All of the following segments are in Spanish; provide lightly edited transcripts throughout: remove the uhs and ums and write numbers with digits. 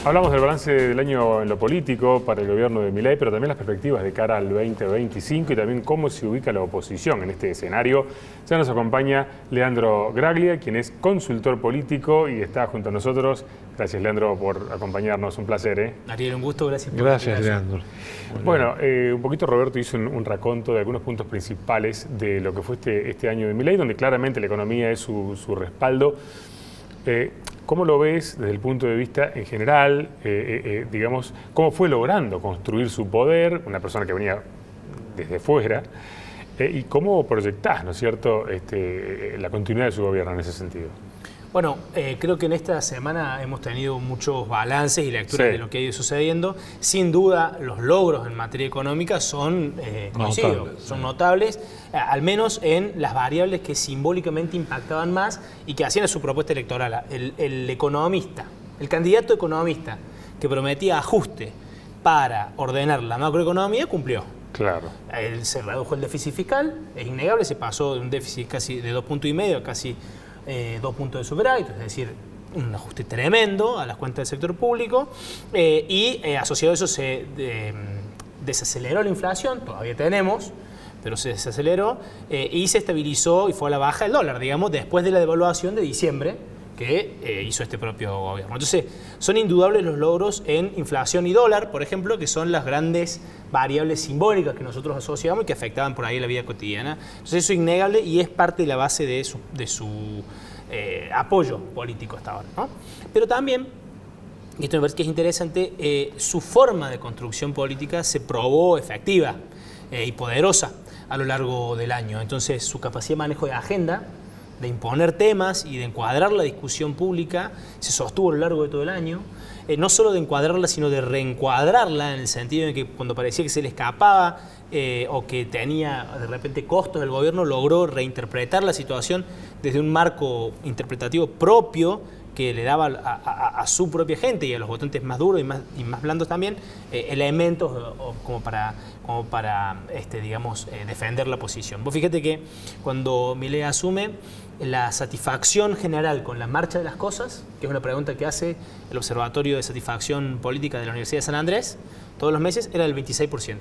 Hablamos del balance del año en lo político para el gobierno de Milei, pero también las perspectivas de cara al 2025 y también cómo se ubica la oposición en este escenario. Ya nos acompaña Leandro Graglia, quien es consultor político y está junto a nosotros. Gracias, Leandro, por acompañarnos. Un placer. Ariel, un gusto. Gracias. Gracias, Leandro. Bueno, un poquito Roberto hizo un raconto de algunos puntos principales de lo que fue este año de Milei, donde claramente la economía es su respaldo. ¿Cómo lo ves desde el punto de vista en general? Digamos, ¿cómo fue logrando construir su poder? Una persona que venía desde fuera. ¿Y cómo proyectás, ¿no es cierto?, la continuidad de su gobierno en ese sentido. Bueno, creo que en esta semana hemos tenido muchos balances y lecturas de lo que ha ido sucediendo. Sin duda, los logros en materia económica son conocidos, son notables, al menos en las variables que simbólicamente impactaban más y que hacían a su propuesta electoral. El economista, el candidato economista que prometía ajuste para ordenar la macroeconomía, cumplió. Claro. Se redujo el déficit fiscal, es innegable, se pasó de un déficit casi de 2,5 puntos a casi 2 puntos de superávit, es decir, un ajuste tremendo a las cuentas del sector público y asociado a eso se desaceleró la inflación, todavía tenemos, pero se desaceleró y se estabilizó y fue a la baja el dólar, digamos, después de la devaluación de diciembre que hizo este propio gobierno. Entonces, son indudables los logros en inflación y dólar, por ejemplo, que son las grandes variables simbólicas que nosotros asociamos y que afectaban por ahí la vida cotidiana. Entonces, eso es innegable y es parte de la base de su apoyo político hasta ahora, ¿no? Pero también, y esto me parece que es interesante, su forma de construcción política se probó efectiva y poderosa a lo largo del año. Entonces, su capacidad de manejo de agenda, de imponer temas y de encuadrar la discusión pública, se sostuvo a lo largo de todo el año. No solo de encuadrarla, sino de reencuadrarla, en el sentido de que cuando parecía que se le escapaba o que tenía de repente costos del gobierno, logró reinterpretar la situación desde un marco interpretativo propio que le daba a su propia gente y a los votantes más duros y más blandos también, elementos como para digamos, defender la posición. Vos fíjate que cuando Milei asume, la satisfacción general con la marcha de las cosas, que es una pregunta que hace el Observatorio de Satisfacción Política de la Universidad de San Andrés, todos los meses era del 26%.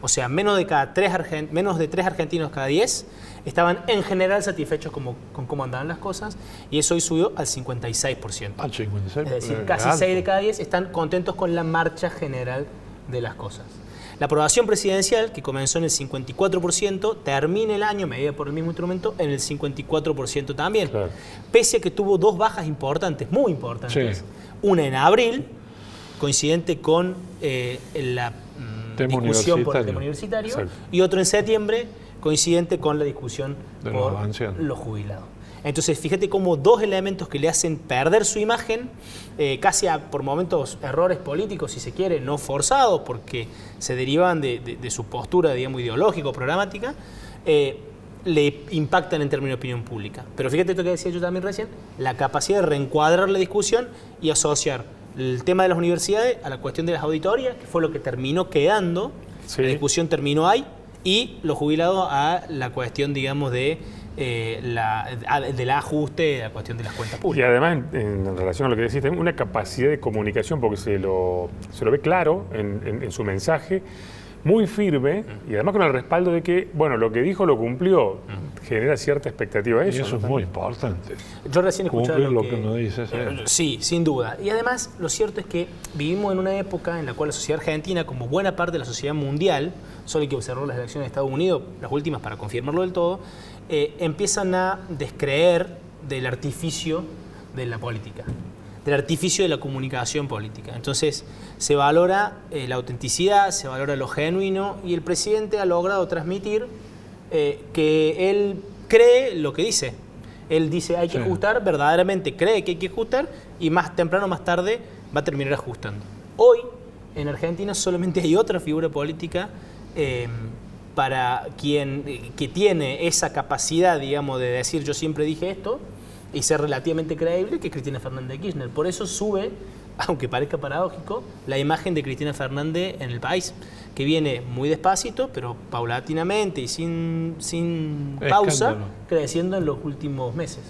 O sea, menos de 3 argentinos cada 10 estaban en general satisfechos con cómo andaban las cosas, y eso hoy subió al 56%. Al 56%. Es decir, casi 6 de cada 10 están contentos con la marcha general de las cosas. La aprobación presidencial, que comenzó en el 54%, termina el año, medida por el mismo instrumento, en el 54% también. Claro. Pese a que tuvo 2 bajas importantes, muy importantes. Sí. Una en abril, coincidente con la discusión por el tema universitario. Exacto. Y otro en septiembre, coincidente con la discusión por los jubilados. Entonces, fíjate cómo 2 elementos que le hacen perder su imagen, casi por momentos errores políticos, si se quiere, no forzados, porque se derivaban de su postura, digamos, ideológica o programática, le impactan en términos de opinión pública. Pero fíjate esto que decía yo también recién, la capacidad de reencuadrar la discusión y asociar el tema de las universidades a la cuestión de las auditorías, que fue lo que terminó quedando, sí. La discusión terminó ahí, y los jubilados a la cuestión, digamos, del ajuste, de la cuestión de las cuentas públicas. Y además, en relación a lo que decís, también una capacidad de comunicación, porque se lo ve claro en su mensaje, muy firme, y además con el respaldo de que, bueno, lo que dijo lo cumplió, genera cierta expectativa eso. Y eso es muy importante. Yo recién escuchaba lo que nos dices. Sí, sin duda. Y además, lo cierto es que vivimos en una época en la cual la sociedad argentina, como buena parte de la sociedad mundial, solo hay que observar las elecciones de Estados Unidos, las últimas para confirmarlo del todo, empiezan a descreer del artificio de la política, del artificio de la comunicación política. Entonces, se valora la autenticidad, se valora lo genuino, y el presidente ha logrado transmitir que él cree lo que dice. Él dice hay que ajustar, verdaderamente cree que hay que ajustar, y más temprano o más tarde va a terminar ajustando. Hoy, en Argentina, solamente hay otra figura política para quien que tiene esa capacidad, digamos, de decir yo siempre dije esto y ser relativamente creíble, que es Cristina Fernández de Kirchner. Por eso sube, aunque parezca paradójico, la imagen de Cristina Fernández en el país, que viene muy despacito, pero paulatinamente y sin pausa, creciendo en los últimos meses.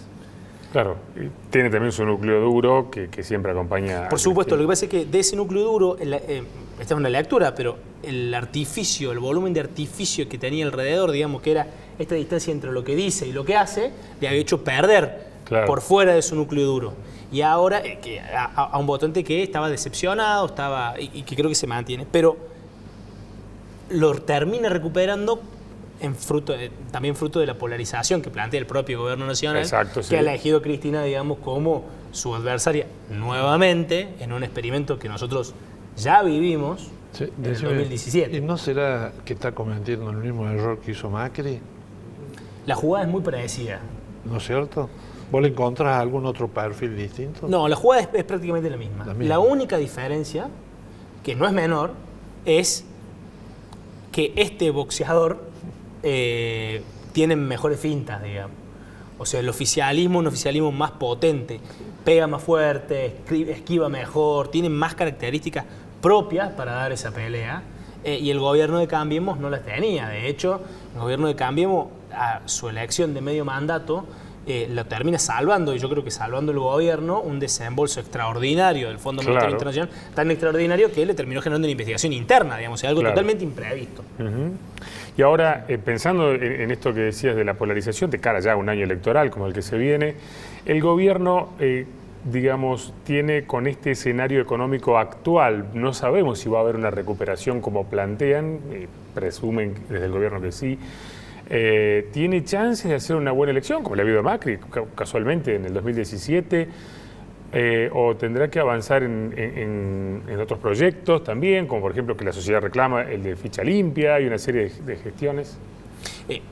Claro, y tiene también su núcleo duro que siempre acompaña. Por supuesto, lo que pasa es que de ese núcleo duro, esta es una lectura, pero el artificio, el volumen de artificio que tenía alrededor, digamos que era esta distancia entre lo que dice y lo que hace, le había hecho perder por fuera de su núcleo duro. Y ahora, a un votante que estaba decepcionado, y que creo que se mantiene, pero lo termina recuperando también fruto de la polarización que plantea el propio gobierno nacional. Exacto, que ha elegido a Cristina, digamos, como su adversaria nuevamente en un experimento que nosotros ya vivimos en el 2017. ¿Y no será que está cometiendo el mismo error que hizo Macri? La jugada es muy parecida. ¿No es cierto? ¿Vos le encontrás algún otro perfil distinto? No, la jugada es prácticamente la misma. La única diferencia, que no es menor, es que este boxeador tiene mejores fintas, digamos. O sea, un oficialismo más potente, pega más fuerte, esquiva mejor, tiene más características propias para dar esa pelea. Y el gobierno de Cambiemos no las tenía. De hecho, el gobierno de Cambiemos, a su elección de medio mandato, lo termina salvando, y yo creo que salvando el gobierno, un desembolso extraordinario del Fondo Monetario Internacional, tan extraordinario que le terminó generando una investigación interna, digamos, algo totalmente imprevisto. Y ahora, pensando en esto que decías de la polarización, de cara ya a un año electoral como el que se viene, el gobierno, digamos, tiene con este escenario económico actual, no sabemos si va a haber una recuperación como plantean, presumen desde el gobierno que sí, ¿tiene chances de hacer una buena elección, como le ha habido a Macri, casualmente en el 2017? ¿O tendrá que avanzar en otros proyectos también, como por ejemplo que la sociedad reclama el de ficha limpia y una serie de gestiones?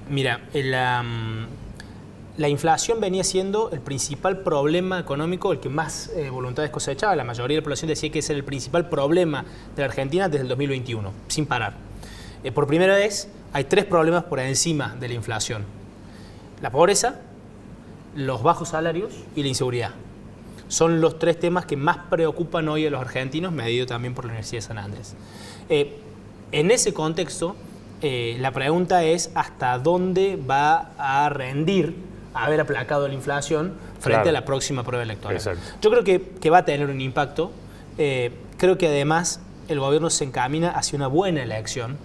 Mira, la inflación venía siendo el principal problema económico, el que más voluntades cosechaba. La mayoría de la población decía que ese era el principal problema de la Argentina desde el 2021, sin parar. Por primera vez hay 3 problemas por encima de la inflación: la pobreza, los bajos salarios y la inseguridad. Son los 3 temas que más preocupan hoy a los argentinos, medido también por la Universidad de San Andrés. En ese contexto, la pregunta es hasta dónde va a rendir haber aplacado la inflación frente a la próxima prueba electoral. Exacto. Yo creo que va a tener un impacto. Creo que además el gobierno se encamina hacia una buena elección,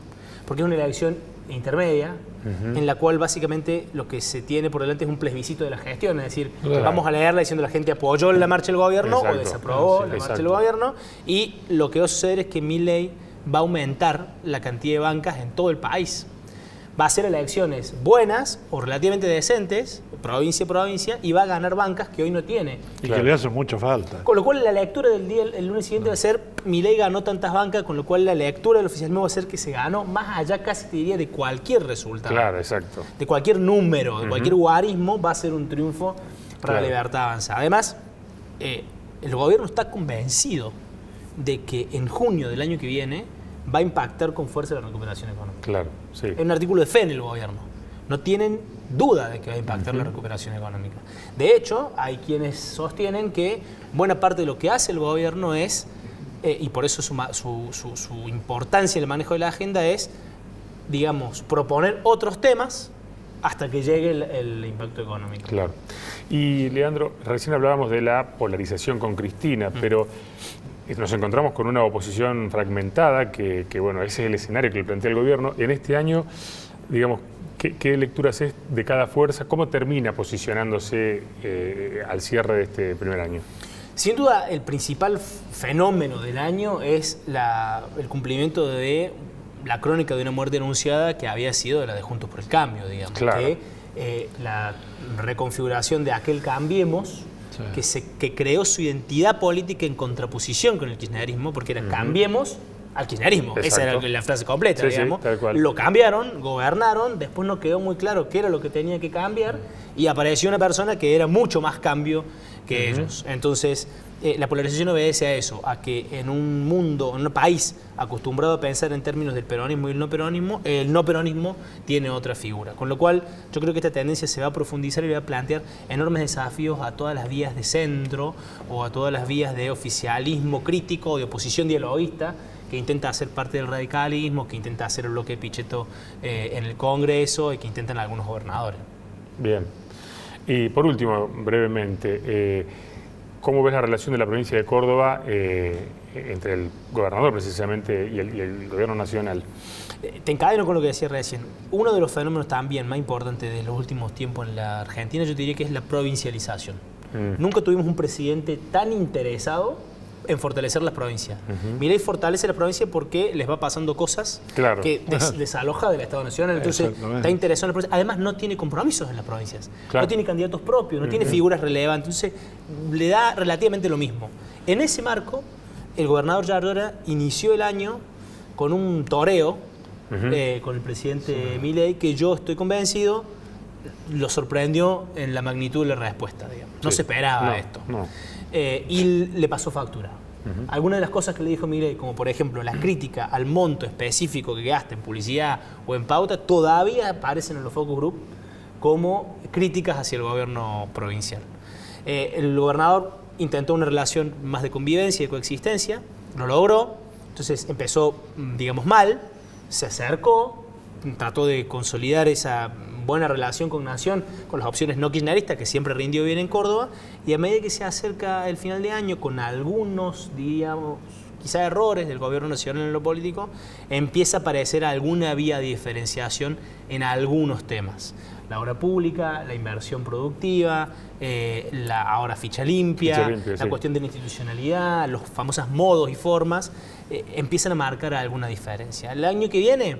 porque es una elección intermedia, en la cual básicamente lo que se tiene por delante es un plebiscito de la gestión, es decir, vamos a leerla diciendo la gente apoyó la marcha del gobierno o desaprobó la marcha del gobierno, y lo que va a suceder es que Milei va a aumentar la cantidad de bancas en todo el país. Va a hacer elecciones buenas o relativamente decentes, provincia a provincia, y va a ganar bancas que hoy no tiene. Y que le hace mucha falta. Con lo cual la lectura del día, el lunes siguiente, va a ser Milei ganó tantas bancas, con lo cual la lectura del oficialismo va a ser que se ganó más allá, casi te diría, de cualquier resultado. Claro, exacto. De cualquier número, de cualquier guarismo, va a ser un triunfo para la libertad avanzada. Además, el gobierno está convencido de que en junio del año que viene va a impactar con fuerza la recuperación económica. Claro, sí. Es un artículo de fe en el gobierno. No tienen duda de que va a impactar la recuperación económica. De hecho, hay quienes sostienen que buena parte de lo que hace el gobierno es, y por eso su importancia en el manejo de la agenda es, digamos, proponer otros temas hasta que llegue el impacto económico. Claro. Y Leandro, recién hablábamos de la polarización con Cristina, pero nos encontramos con una oposición fragmentada, que bueno, ese es el escenario que le plantea el gobierno. En este año, digamos, ¿qué lecturas es de cada fuerza? ¿Cómo termina posicionándose al cierre de este primer año? Sin duda, el principal fenómeno del año es el cumplimiento de la crónica de una muerte anunciada que había sido la de Juntos por el Cambio, digamos. Claro. La reconfiguración de aquel Cambiemos, que creó su identidad política en contraposición con el kirchnerismo, porque era Cambiemos al kirchnerismo. Exacto. Esa era la frase completa, digamos. Tal cual. Lo cambiaron, gobernaron, después no quedó muy claro qué era lo que tenía que cambiar, y apareció una persona que era mucho más cambio que ellos. Entonces, la polarización obedece a eso, a que en un mundo, en un país acostumbrado a pensar en términos del peronismo y el no peronismo tiene otra figura. Con lo cual, yo creo que esta tendencia se va a profundizar y va a plantear enormes desafíos a todas las vías de centro o a todas las vías de oficialismo crítico o de oposición dialoguista que intenta hacer parte del radicalismo, que intenta hacer el bloque de Pichetto en el Congreso y que intentan algunos gobernadores. Bien. Y por último, brevemente, ¿cómo ves la relación de la provincia de Córdoba entre el gobernador precisamente y el gobierno nacional? Te encadeno con lo que decía recién. Uno de los fenómenos también más importantes de los últimos tiempos en la Argentina, yo diría que es la provincialización. Nunca tuvimos un presidente tan interesado en fortalecer las provincias. Milei fortalece la provincia porque les va pasando cosas que desaloja del Estado Nacional, entonces está interesado en la provincia. Además no tiene compromisos en las provincias, no tiene candidatos propios, no tiene figuras relevantes, entonces le da relativamente lo mismo. En ese marco, el gobernador Yardora inició el año con un toreo con el presidente Milei, que yo estoy convencido lo sorprendió en la magnitud de la respuesta, digamos. No se esperaba esto. Y le pasó factura. Algunas de las cosas que le dijo Milei, como por ejemplo la crítica al monto específico que gasta en publicidad o en pauta, todavía aparecen en los focus group como críticas hacia el gobierno provincial. El gobernador intentó una relación más de convivencia y de coexistencia, lo logró, entonces empezó, digamos, mal, se acercó, trató de consolidar esa buena relación con Nación, con las opciones no kirchneristas, que siempre rindió bien en Córdoba, y a medida que se acerca el final de año, con algunos, diríamos, quizá errores del gobierno nacional en lo político, empieza a aparecer alguna vía de diferenciación en algunos temas. La obra pública, la inversión productiva, la ahora ficha limpia, la cuestión de la institucionalidad, los famosos modos y formas, empiezan a marcar alguna diferencia. El año que viene,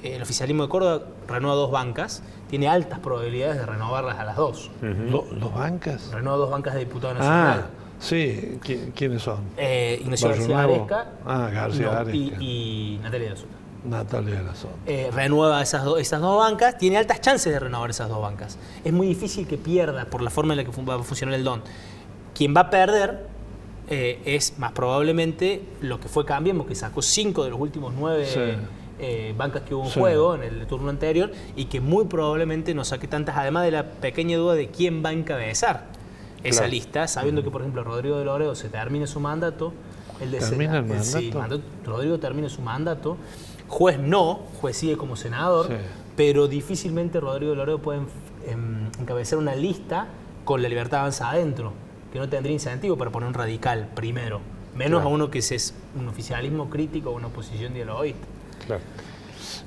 el oficialismo de Córdoba renueva 2 bancas, tiene altas probabilidades de renovarlas a las 2. ¿Dos bancas? Renueva 2 bancas de diputado nacional. Sí, ¿quiénes son? Ignacio García Aresca, García Aresca. y Natalia de Soto. Natalia de Soto. Renueva esas dos bancas, tiene altas chances de renovar esas 2 bancas. Es muy difícil que pierda por la forma en la que va a funcionar el DON. Quien va a perder es más probablemente lo que fue Cambiemos, que sacó 5 de los últimos 9 bancas que hubo en juego en el turno anterior, y que muy probablemente no saque tantas, además de la pequeña duda de quién va a encabezar esa lista, sabiendo que, por ejemplo, Rodrigo de Loredo se termine su mandato. ¿Termina el mandato? Sí, Rodrigo termina su mandato. Juez sigue como senador, pero difícilmente Rodrigo de Loredo puede encabezar una lista con La Libertad Avanza adentro, que no tendría incentivo para poner un radical primero, menos a uno que es un oficialismo crítico o una oposición dialoguista. Claro.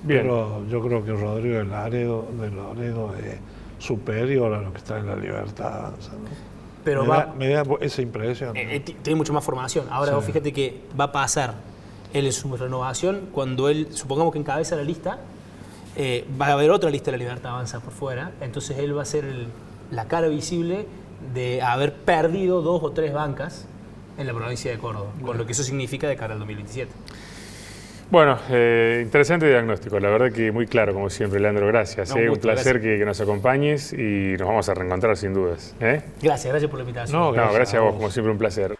Bien. Pero yo creo que Rodrigo de Loredo es superior a lo que está en La Libertad Avanza, ¿no? Pero me da esa impresión, ¿no? Tiene mucho más formación. Ahora vos fíjate que va a pasar él en su renovación, cuando él, supongamos que encabeza la lista, va a haber otra lista de La Libertad Avanza por fuera, entonces él va a ser la cara visible de haber perdido 2 o 3 bancas en la provincia de Córdoba, con lo que eso significa de cara al 2027. Bueno, interesante diagnóstico, la verdad que muy claro, como siempre, Leandro, gracias. Un placer que nos acompañes y nos vamos a reencontrar sin dudas. Gracias por la invitación. Gracias a vos, como siempre, un placer.